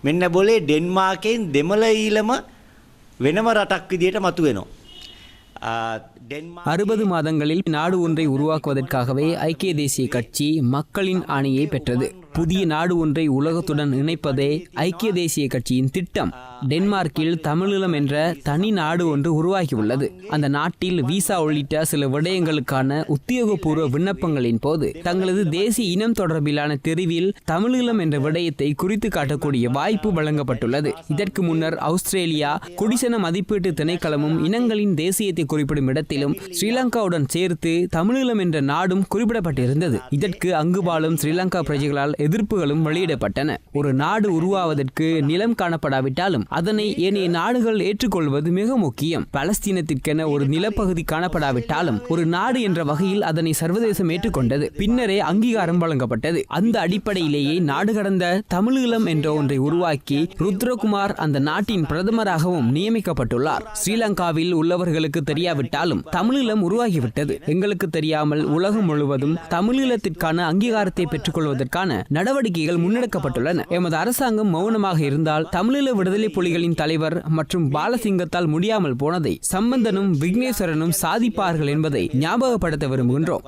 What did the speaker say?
මෙන්න බොලේ ඩෙන්මාර්කෙන් දෙමළ ඊළම වෙනම රටක් විදියට මතුවෙනවා. 60 மாதங்களில் நாடு ஒன்றை உருவாக்குவதற்காகவே ஐக்கிய தேசிய கட்சி மக்களின் ஆணையை பெற்றது. புதிய நாடு ஒன்றை உலகத்துடன் இணைப்பதே ஐக்கிய தேசிய கட்சியின் திட்டம். டென்மார்க்கில் தமிழீழம் என்ற தனி நாடு ஒன்று உருவாகியுள்ளது. அந்த நாட்டில் விசா உள்ளிட்ட சில விடயங்களுக்கான உத்தியோகபூர்வ விண்ணப்பங்களின் போது தங்களது தேசிய இனம் தொடர்பிலான தெரிவில் தமிழீழம் என்ற விடயத்தை குறித்து காட்டக்கூடிய வாய்ப்பு வழங்கப்பட்டுள்ளது. இதற்கு முன்னர் ஆஸ்திரேலியா குடிசன மதிப்பீட்டு திணைக்களமும் இனங்களின் தேசியத்தை குறிப்பிடும் இடத்திலும் ஸ்ரீலங்காவுடன் சேர்த்து தமிழீழம் என்ற நாடும் குறிப்பிடப்பட்டிருந்தது. இதற்கு அங்கு வாழும் ஸ்ரீலங்கா பிரஜைகளால் எதிர்ப்புகளும் வெளியிடப்பட்டன. ஒரு நாடு உருவாவதற்கு நிலம் காணப்படாவிட்டாலும் அதனை ஏனைய நாடுகள் ஏற்றுக்கொள்வது மிக முக்கியம். பலஸ்தீனத்திற்கென ஒரு நிலப்பகுதி காணப்படாவிட்டாலும் ஒரு நாடு என்ற வகையில் அதனை சர்வதேசம் ஏற்றுக்கொண்டது. பின்னரே அங்கீகாரம் வழங்கப்பட்டது. அந்த அடிப்படையிலேயே நாடு கடந்த தமிழீழம் என்ற ஒன்றை உருவாக்கி ருத்ரகுமார் அந்த நாட்டின் பிரதமராகவும் நியமிக்கப்பட்டுள்ளார். ஸ்ரீலங்காவில் உள்ளவர்களுக்கு தெரியாவிட்டாலும் தமிழீழம் உருவாகிவிட்டது. எங்களுக்கு தெரியாமல் உலகம் முழுவதும் தமிழீழத்திற்கான அங்கீகாரத்தை பெற்றுக்கொள்வதற்கான நடவடிக்கைகள் முன்னெடுக்கப்பட்டுள்ளன. எமது அரசாங்கம் மௌனமாக இருந்தால் தமிழீழ விடுதலை புலிகளின் தலைவர் மற்றும் பாலசிங்கத்தால் முடியாமல் போனதை சம்பந்தனும் விக்னேஸ்வரனும் சாதிப்பார்கள் என்பதை ஞாபகப்படுத்த விரும்புகின்றோம்.